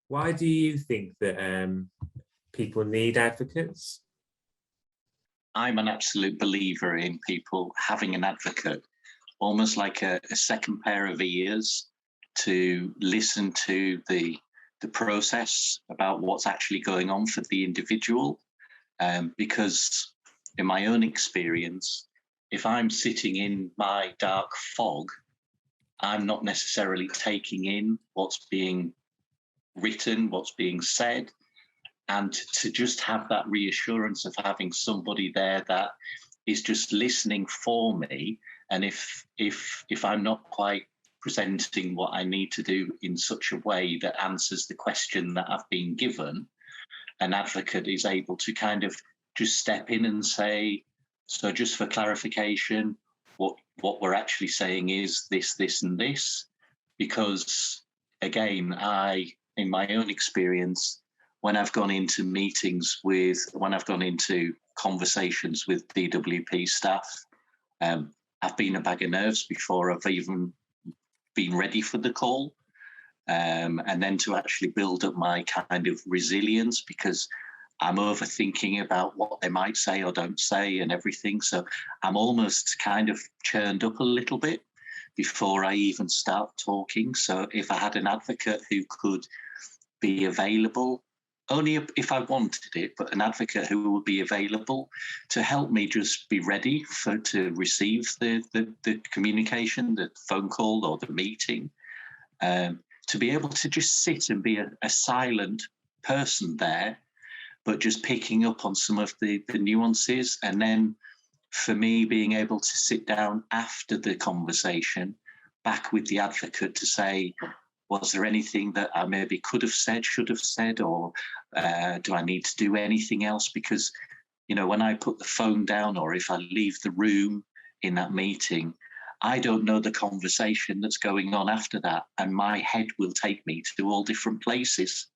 Why do you think that people need advocates? I'm an absolute believer in people having an advocate, almost like a second pair of ears to listen to the process about what's actually going on for the individual. Because in my own experience, if I'm sitting in my dark fog, I'm not necessarily taking in what's being written, what's being said, and to just have that reassurance of having somebody there that is just listening for me. And if I'm not quite presenting what I need to do in such a way that answers the question that I've been given, an advocate is able to kind of just step in and say, so just for clarification, what we're actually saying is this, and this. Because again, in my own experience, when I've gone into conversations with DWP staff, I've been a bag of nerves before I've even been ready for the call. And then to actually build up my kind of resilience, because I'm overthinking about what they might say or don't say and everything. So I'm almost kind of churned up a little bit before I even start talking. So if I had an advocate who could be available, only if I wanted it, but an advocate who would be available to help me just be ready to receive the communication, the phone call or the meeting, to be able to just sit and be a silent person there, but just picking up on some of the nuances. And then for me, being able to sit down after the conversation back with the advocate to say, was there anything that I maybe could have said, should have said, or do I need to do anything else? Because, when I put the phone down or if I leave the room in that meeting, I don't know the conversation that's going on after that. And my head will take me to all different places.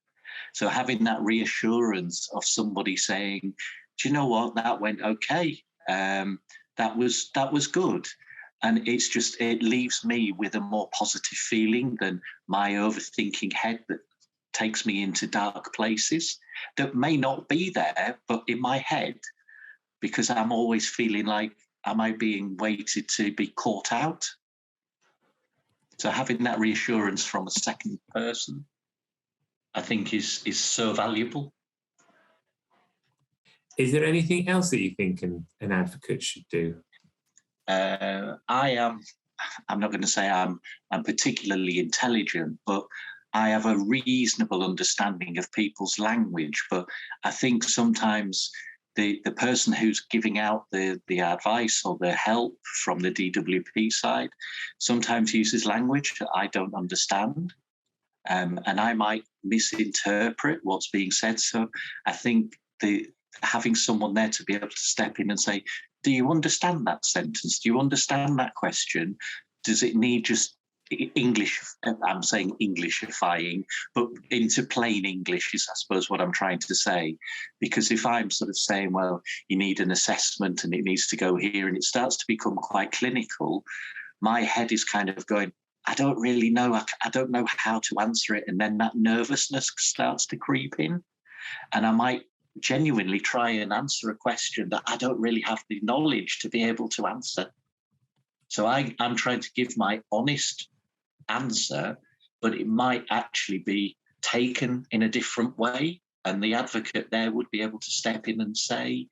So having that reassurance of somebody saying, do you know what, that went okay. That was good. And it leaves me with a more positive feeling than my overthinking head that takes me into dark places that may not be there, but in my head, because I'm always feeling like, am I being weighted to be caught out? So having that reassurance from a second person, I think is so valuable. Is there anything else that you think an advocate should do? I'm not going to say I'm particularly intelligent, but I have a reasonable understanding of people's language. But I think sometimes the person who's giving out the advice or the help from the DWP side sometimes uses language that I don't understand. And I might misinterpret what's being said. So I think having someone there to be able to step in and say, do you understand that sentence? Do you understand that question? Does it need just English? I'm saying Englishifying, but into plain English is, I suppose, what I'm trying to say. Because if I'm sort of saying, well, you need an assessment and it needs to go here, and it starts to become quite clinical, my head is kind of going, I don't really know. I don't know how to answer it. And then that nervousness starts to creep in. And I might genuinely try and answer a question that I don't really have the knowledge to be able to answer. So I'm trying to give my honest answer, but it might actually be taken in a different way. And the advocate there would be able to step in and say,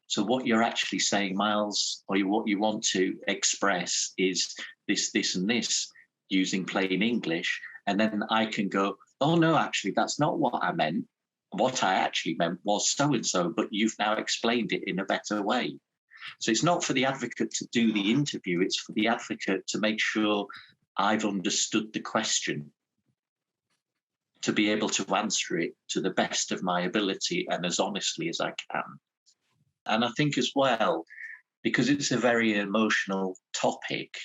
so what you're actually saying, Miles, or what you want to express is this, and this, using plain English. And then I can go, oh, no, actually, that's not what I meant. What I actually meant was so-and-so, but you've now explained it in a better way. So it's not for the advocate to do the interview, it's for the advocate to make sure I've understood the question, to be able to answer it to the best of my ability and as honestly as I can. And I think as well, because it's a very emotional topic,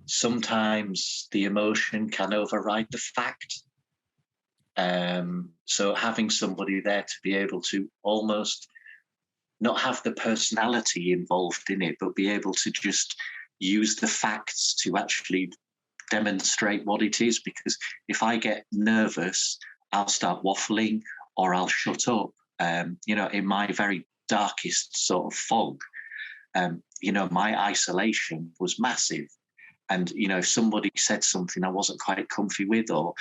sometimes the emotion can override the fact. So having somebody there to be able to almost not have the personality involved in it, but be able to just use the facts to actually demonstrate what it is. Because if I get nervous I'll start waffling or I'll shut up. In my very darkest sort of fog, my isolation was massive. And, if somebody said something I wasn't quite comfy with or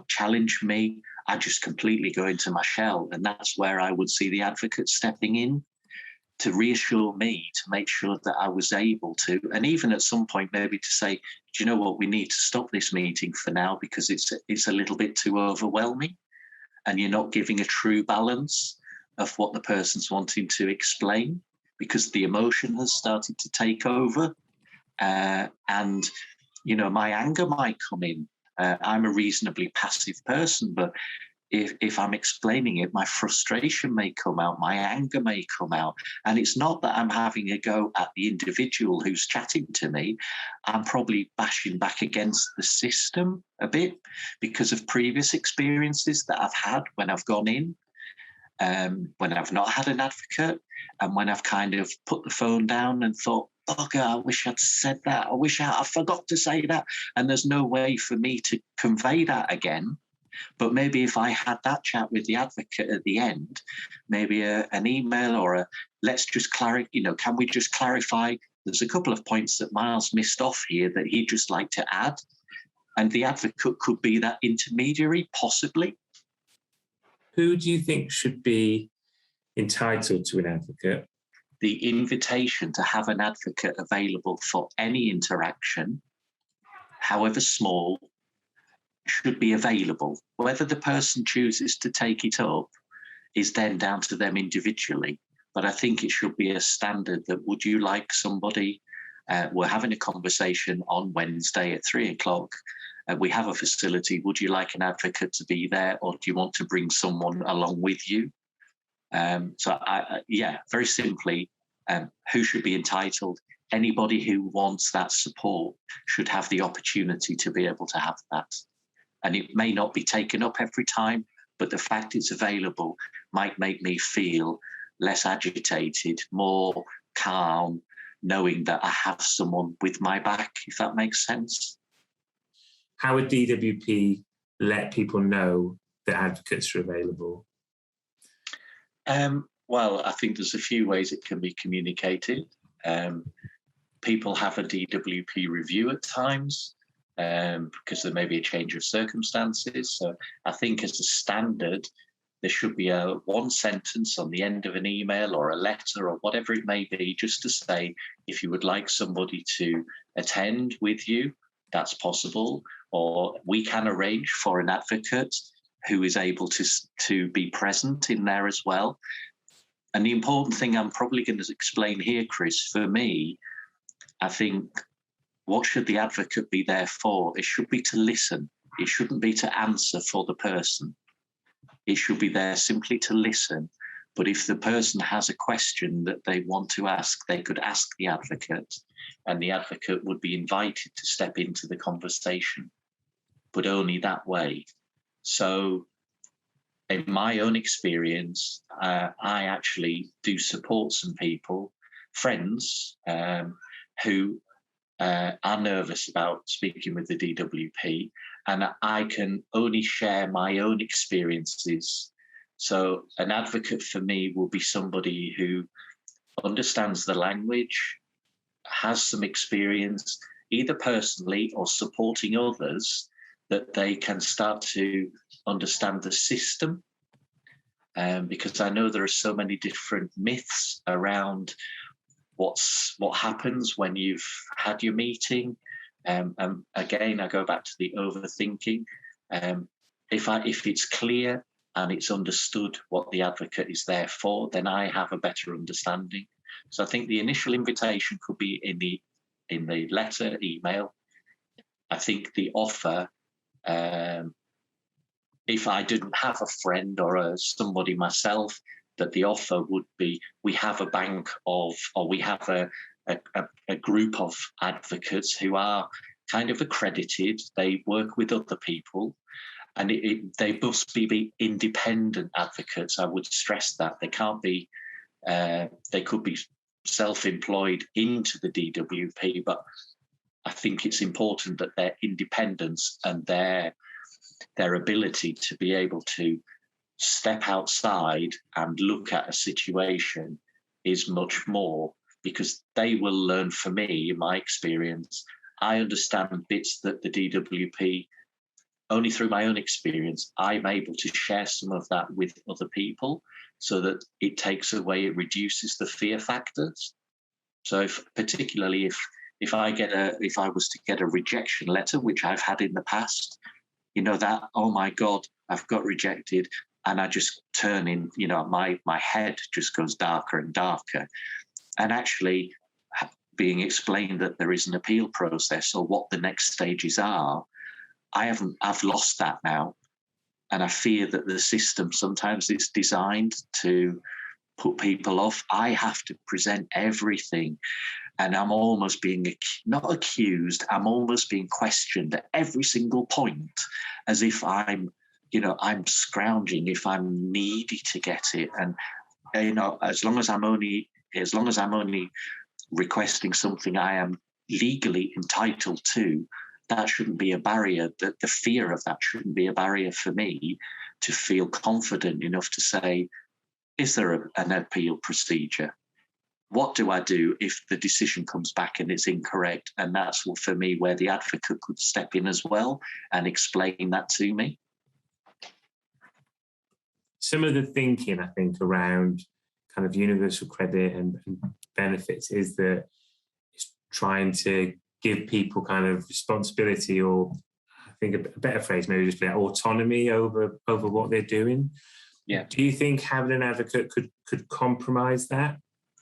challenged me, I just completely go into my shell. And that's where I would see the advocate stepping in to reassure me, to make sure that I was able to, and even at some point maybe to say, do you know what, we need to stop this meeting for now because it's a little bit too overwhelming and you're not giving a true balance of what the person's wanting to explain because the emotion has started to take over. And my anger might come in. I'm a reasonably passive person, but if I'm explaining it, my frustration may come out, my anger may come out. And it's not that I'm having a go at the individual who's chatting to me. I'm probably bashing back against the system a bit because of previous experiences that I've had when I've gone in, when I've not had an advocate, and when I've kind of put the phone down and thought, oh God, I wish I'd said that. I wish I forgot to say that. And there's no way for me to convey that again. But maybe if I had that chat with the advocate at the end, maybe an email or let's just clarify, can we just clarify? There's a couple of points that Miles missed off here that he'd just like to add. And the advocate could be that intermediary, possibly. Who do you think should be entitled to an advocate? The invitation to have an advocate available for any interaction, however small, should be available. Whether the person chooses to take it up is then down to them individually. But I think it should be a standard that would you like somebody, we're having a conversation on Wednesday at 3:00, we have a facility, would you like an advocate to be there or do you want to bring someone along with you? Very simply, who should be entitled? Anybody who wants that support should have the opportunity to be able to have that. And it may not be taken up every time, but the fact it's available might make me feel less agitated, more calm, knowing that I have someone with my back, if that makes sense. How would DWP let people know that advocates are available? Well, I think there's a few ways it can be communicated. People have a DWP review at times because there may be a change of circumstances. So I think as a standard, there should be one sentence on the end of an email or a letter or whatever it may be, just to say, if you would like somebody to attend with you, that's possible, or we can arrange for an advocate who is able to be present in there as well. And the important thing I'm probably going to explain here, Chris, for me, I think, what should the advocate be there for? It should be to listen. It shouldn't be to answer for the person. It should be there simply to listen. But if the person has a question that they want to ask, they could ask the advocate, and the advocate would be invited to step into the conversation, but only that way. So in my own experience, I actually do support some people, friends, who are nervous about speaking with the DWP, and I can only share my own experiences. So an advocate for me will be somebody who understands the language, has some experience, either personally or supporting others, that they can start to understand the system. Because I know there are so many different myths around what happens when you've had your meeting. Again, I go back to the overthinking. If it's clear and it's understood what the advocate is there for, then I have a better understanding. So I think the initial invitation could be in the letter, email. I think the offer, if I didn't have a friend or somebody myself, that the offer would be, we have a bank of, or we have a group of advocates who are kind of accredited. They work with other people, and they must be independent advocates. I would stress that. They can't be, they could be self-employed into the DWP, but I think it's important that their independence and their their ability to be able to step outside and look at a situation is much more, because they will learn. For me, in my experience, I understand bits that the DWP, only through my own experience, I'm able to share some of that with other people, so that it takes away, it reduces the fear factors. So particularly if I was to get a rejection letter, which I've had in the past, that, oh my God, I've got rejected, and I just turn in, my head just goes darker and darker. And actually being explained that there is an appeal process or what the next stages are, I've lost that now. And I fear that the system sometimes is designed to put people off. I have to present everything, and I'm almost being not accused, I'm almost being questioned at every single point, as if I'm scrounging, if I'm needy to get it. And as long as I'm only requesting something I am legally entitled to, that shouldn't be a barrier. That the fear of that shouldn't be a barrier for me to feel confident enough to say, is there an appeal procedure? What do I do if the decision comes back and it's incorrect? And that's, for me, where the advocate could step in as well and explain that to me. Some of the thinking, I think, around kind of universal credit and benefits is that it's trying to give people kind of responsibility, or I think a better phrase maybe just autonomy over what they're doing. Yeah. Do you think having an advocate could compromise that?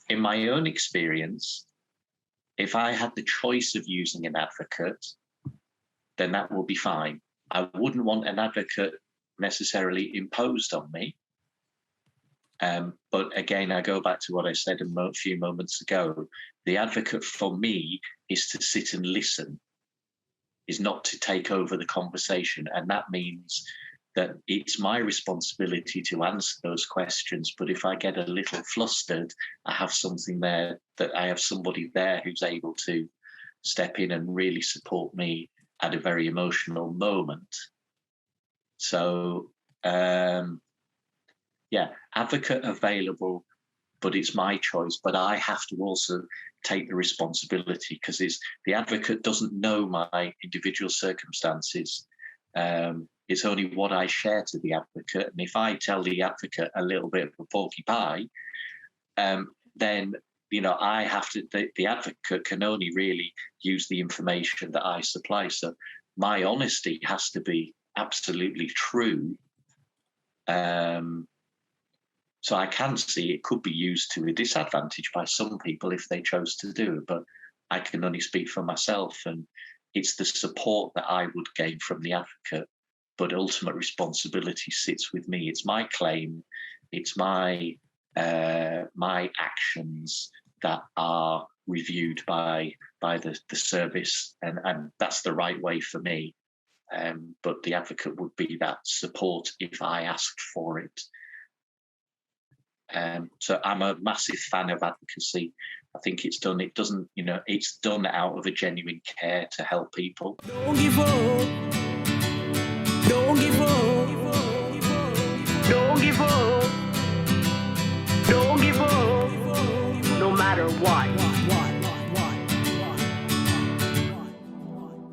In my own experience, if I had the choice of using an advocate, then that will be fine. I wouldn't want an advocate necessarily imposed on me. But again, I go back to what I said a few moments ago. The advocate for me is to sit and listen, is not to take over the conversation. And that means that it's my responsibility to answer those questions. But if I get a little flustered, I have something there, that I have somebody there who's able to step in and really support me at a very emotional moment. So, advocate available, but it's my choice. But I have to also take the responsibility, because the advocate doesn't know my individual circumstances. It's only what I share to the advocate. And if I tell the advocate a little bit of a porky pie, then, I have to, the advocate can only really use the information that I supply. So my honesty has to be absolutely true. So I can see it could be used to a disadvantage by some people if they chose to do it, but I can only speak for myself, and it's the support that I would gain from the advocate, but ultimate responsibility sits with me. It's my claim, it's my actions that are reviewed by the service, and that's the right way for me. But the advocate would be that support if I asked for it. So I'm a massive fan of advocacy. I think it's done out of a genuine care to help people. Don't give up. Don't give up.